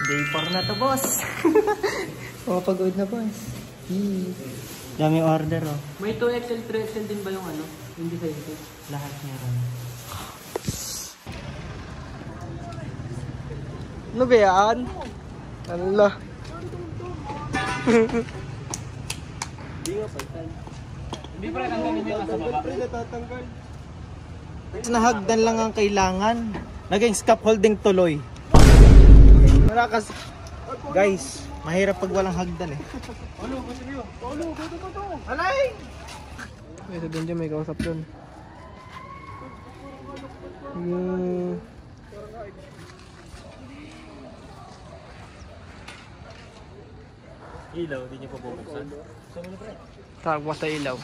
Day 4 na to, boss. Pagod na, boss. Daming order, oh. May 2XL, 3XL din ba yung ano? Hindi sa ito? Lahat meron. Ano ba yan? Allah. Hindi nga palitan. Hindi pa rin ang ganun yung nasa baba. Nahagdan lang ang kailangan. Naging scaffolding tuloy. Guys, mahirap pag walang hagdan eh. Alay! Ito din dyan, may kausap dun. Ilaw, hindi niyo pa bubuksan. Tagwas sa ilaw.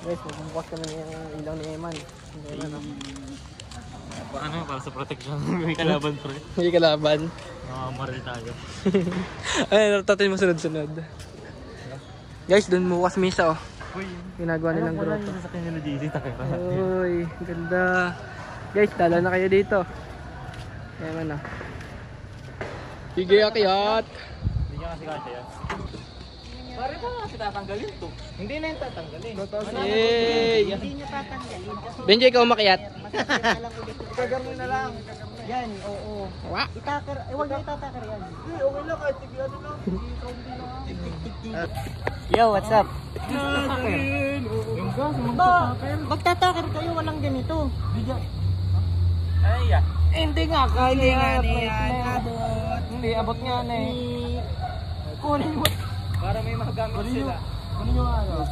Guys, magbubukas kami ng ilaw ni Eman. Ano, para sa protection. May kalaban, pre. May kalaban. Maril tayo. Ay, natatayin mo sunod-sunod. Guys, dun bukas misa, oh. Ginagawa nilang grotto. Sa kanya na JC, takira. Uy, ganda. Guys, dala na kayo dito. Eman, oh. Sige, akyat. Hindi niya kasi kasi yan. Pare ba kasi tatanggalin to? Hindi na yung tatanggalin. Yay! Hindi nyo tatanggalin. Benji, ikaw umakyat. Masakit na lang ulit. Gagawin na lang. Yan, oo. Wa? Itakar, huwag nyo itatakar yan. Hindi, okay lang kahit tigyan lang. Yo, what's up? Yung gas, Magtatakar kayo, walang ganito. Ay, yeah. Hindi nga, kaya niya. Hindi, abot nga na eh. Kunin mo. Para may magamit sila. Kunin nyo nga ano.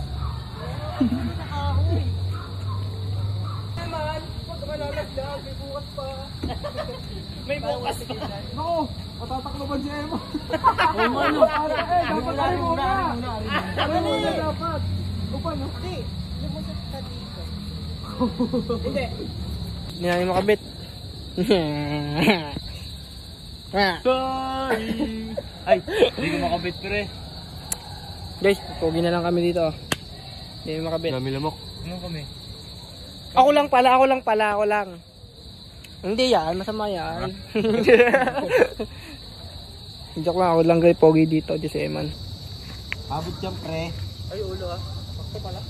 Nakahoy. Eman, pag malalagdag, may bukas pa. May bukas pa. Naku, matataklo ba si Eman? Oo nga no. Dapat tayo muna. Tayo muna dapat. Upan, no? Hindi. Lumusot ka dito. Hindi. Hindi namin makabit. Ay, hindi ko makabit, pre. Guys, pogi na lang kami dito. Hindi namin makabit. Dami lamok. Ano kami? Ako lang pala. Hindi yan, masama yan. Joke lang, ako lang guys, pogi dito, Diyos Eman. Abot yan, pre. Ay, ulo ah. Pakto pala.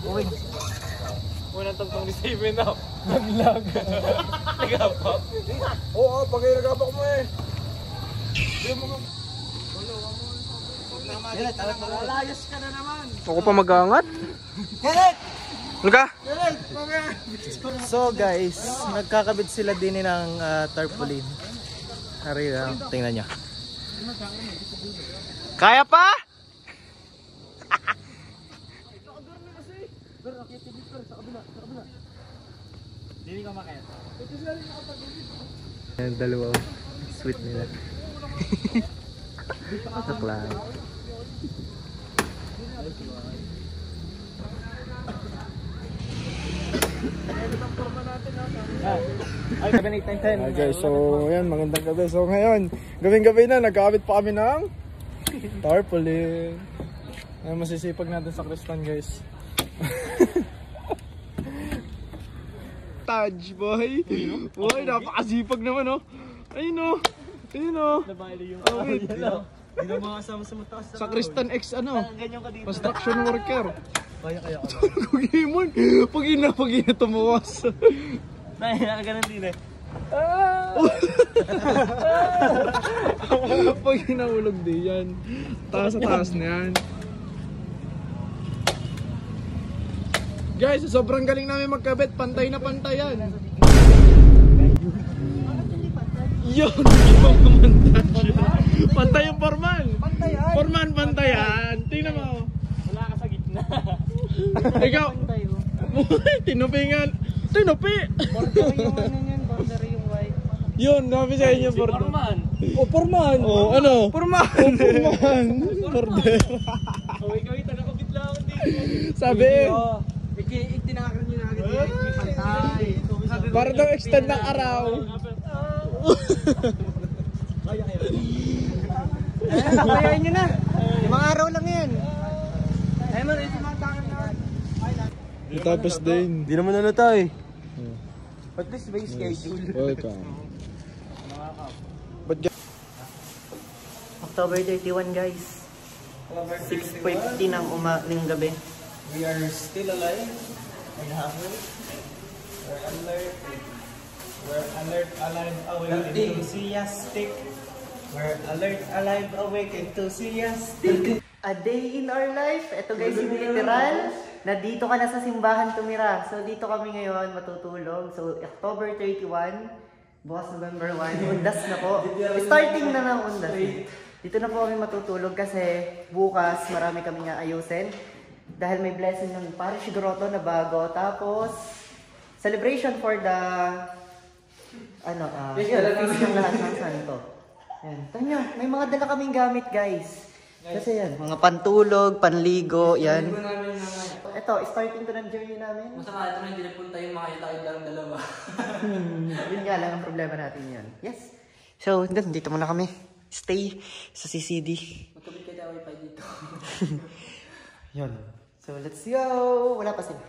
Uy. Unang tagtong ni Steven na. Naglag. Nagapap. Oo, pagay nagabak mo eh. Lalayas ka na naman. Ako pa mag-aangat? Kenneth! Ano ka? So guys, nagkakabit sila din ng tarpaulin. Hari lang, tingnan nyo. Kaya pa? Hindi ka makaya. Yung dalawang sweet nila. Saklang. Ay, 7, 8, 9, 10. Guys, so yan, magandang gabi. So ngayon, gabing-gabi na, nagkakabit pa kami ng tarpaulin. Ay, masisipag natin sa Kristan, guys. Taj, boy. Boy, napakasipag naman, oh. Ayun, oh. Ayun, oh. Nabali yung Oh, wait. Hindi na makasama sa mataas. Sa Kristan X, ano? Ganyan ka dito. Construction worker. Kaya. Kugimon. Pag ina tumuwas. Dahil nakaganan din eh. Pag inaulog din yan. Taas sa taas na yan. Guys, sobrang galing namin magkabit. Pantay na pantay yan. Yun, ibang kumantasyon. Pantay yung forman. Forman, pantayan. Tingnan mo. Wala ka sa gitna. Ikaw. Tinupi nga. Tinupi. Border yung ano yan, border yung white. Yun, nabi sa inyo Si border. Forman. O, forman. O, ano? Forman. O, forman. Border. Oh, ikaw yung taga-kabit lang ako dito. Sabi eh. Itinakar niyo na agad yung pantay. Para daw extend ng araw. Kapayain nyo na. Mga araw lang yan. Ay, man, ito mga takar na. Tapos din. Hindi naman nalata eh. At least may schedule. Welcome. October 31 guys. 6:50 ng gabi. We are still alive and happy. We're alert. We're alert, alive, awake, enthusiastic. We're alert, alive, awake, enthusiastic. A day in our life. Ito guys, yung literal. Na dito ka na sa simbahan tumira. So dito kami ngayon matutulog. So October 31, bukas November 1, undas na po. Starting na ng undas. Dito na po kami matutulog kasi bukas marami kami nga ayusin. Dahil may blessing ng parish grotto na bago. Tapos celebration for the feast ng lahat ng santo. Ayan. Tanyo, may mga dala kaming gamit guys. Kasi yan, mga pantulog, panligo, yan. Ito, starting to ng journey namin. Masama ito na hindi napunta yung mga itakid lang dalawa. Yun nga lang ang problema natin yun. Yes. So, dito muna kami. Stay sa CCD. Magkabit kayo wifi dito. Yun. So, let's go! Wala pa sila.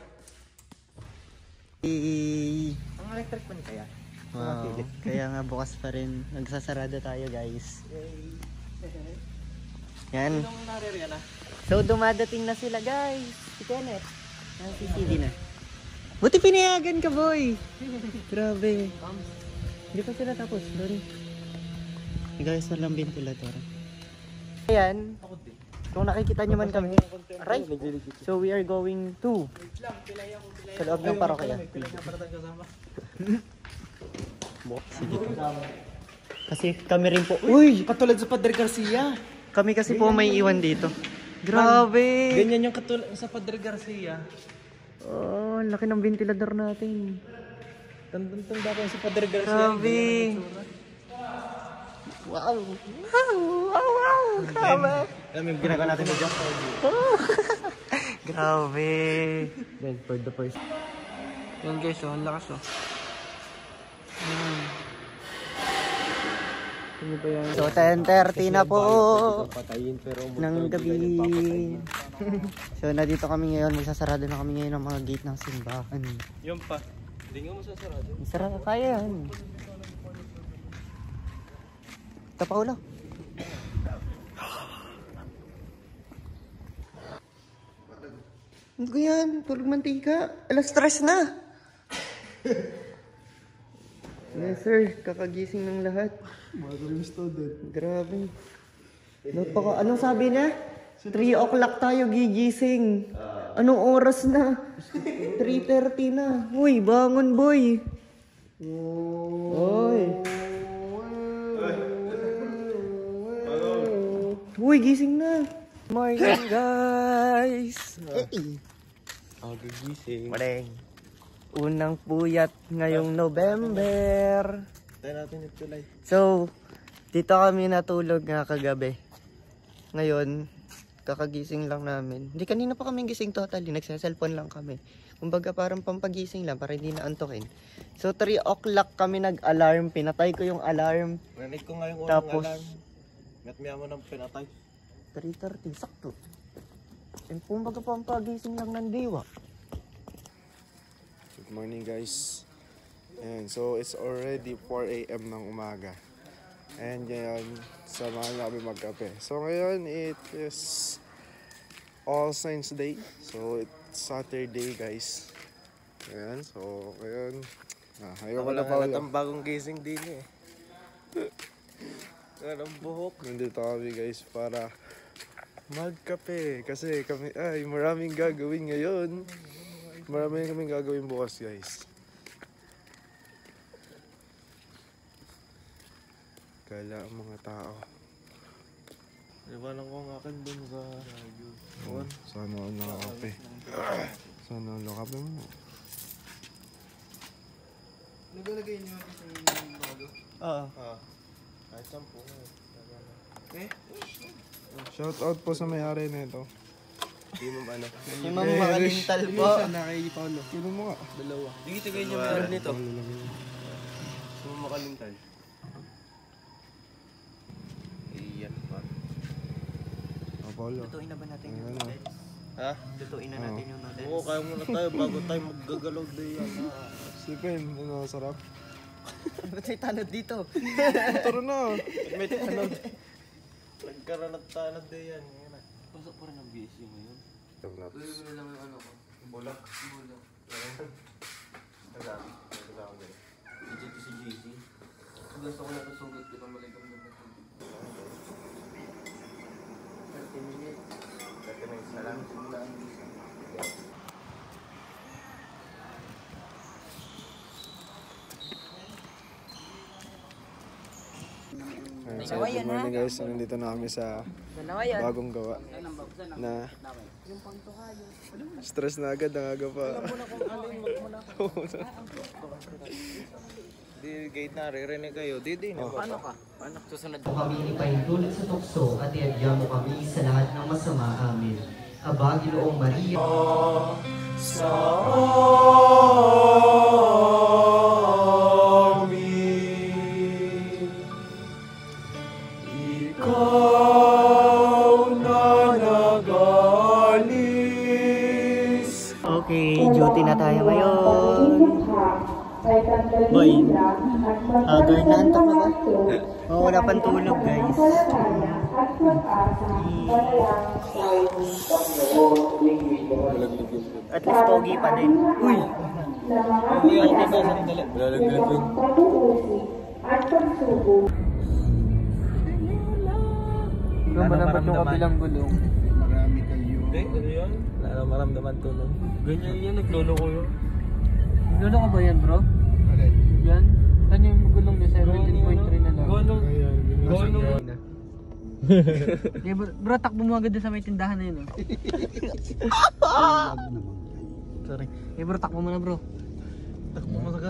Ang electric pan kaya? Wow. Kaya nga bukas pa rin. Nagsasarado tayo guys. Yan. So, dumadating na sila guys. Si Kenneth. Ang CCD na. Buti pinayagan ka boy! Grabe. Hindi pa sila tapos. Sorry. Guys, walang ventilator. Ayan. Kung nakikita nyo man kami. Aray. So, we are going to sa loob ng parokya. Sige. Kasi kami rin po. Uy! Katulad sa Padre Garcia. Kami kasi po may iwan dito. Grabe! Ganyan yung katulad sa Padre Garcia. Oh, laki ng ventilador natin. Tanda ko yung sa Padre Garcia. Grabe! Wow! Wow! Wow! Wow! Grabe! Alam mo yung ginagawa natin na Jack. Grabe! Then, for the first. Yan guys, ang lakas oh. So, 10:30 na po ng gabi. So, nandito kami ngayon. Magsasarado na kami ngayon ng mga gate ng simbahan. Yung pa. Hindi nga masasarado. Sarado kaya yan. Ito pa ulo. Ano ko yan? Tulog mantika. Alas 3 na. Yes sir, kakagising ng lahat. Magaling student. Grabe. Anong sabi niya? 3 o'clock tayo gigising. Anong oras na? 3:30 na. Uy, bangon boy. Oy. Uy, gising na. Morning guys. Gigising. Morning. Unang puyat ngayong November. Tayo natin ito live. So, dito kami natulog nga kagabi. Ngayon, kakagising lang namin. Hindi, kanina pa kami gising totally. Nagsa-cellphone lang kami. Kumbaga parang pampagising lang para hindi na antokin. So, 3 o'clock kami nag-alarm. Pinatay ko yung alarm. Narinig ko nga yung unang Tapos, alarm. Mat-maya mo ng pinatay. 3:30. Sakto. And kumbaga pampagising lang ng diwa. Good morning guys. And so it's already 4 AM ng umaga. And ngayon, samahan niyo kami magkape. So ngayon, it is All Saints Day. So it's Saturday guys. Ayan, so ngayon, ayaw ko na pa ulit. Ang bagong gising din eh. Anong buhok? Nandito kami guys para magkape. Kasi kami, maraming gagawin ngayon. Marami kaming gagawin bukas guys. Kala ang mga tao. Iwanan ko ang akin dun sa... Sana all nakakape. Sana all nakape mo. Nagalagay niyo sa bago? Oo. Kahit 10. Shout out po sa may-ari na ito. Hindi mo ano. Yung mga makalintal po. Kilo mo nga. Dalawa. Hindi tigay niyo meron nito. Sumakalintal. Iyan pa. Apollo. Lutuin na ba natin yung Ano? noodles? Ha? Lutuin na natin yung noodles. Oo, kaya muna tayo bago tayo maggagalaw din yan. Sipin, ano, sarap. Ba't may tanod dito? Turo na. May tanong. Nagkaranat-tanat din yan. Pasok pa rin ang BSU ngayon. Dito si JC. Gusto ko na ito sugat ko ng maligam na 30 minutes. 30 minutes na lang. Ayan, so good morning guys. Nandito na kami sa bagong gawa na stress na agad ang aga pa. Di gate na, ririnig kayo. Di na. Paano ka? Paano? Susunod. Kami ipaintulot sa tukso at iadya mo kami sa lahat ng masama. Amen. Aba, Ginoong Maria, Sa amin, ikaw na nagalis. Okay, duty na tayo ngayon. Boy, agad na antok na ba? Oh, wala pang tulog guys. At least pogi pa din. Uy! Manapat yung kabilang gulong. Marami kayo. Hindi, ano yun? Wala na maramdaman to nun. Ganyan yan, naglolo ko yun. Lolo ka ba yan, bro? Alin? Yan? Saan yung gulong niya? 17.3 na lang. Gonong. Okay, bro, takbo mo agad dun sa may tindahan na yun. Sorry. Eh bro, takbo mo na bro. Takbo mo sa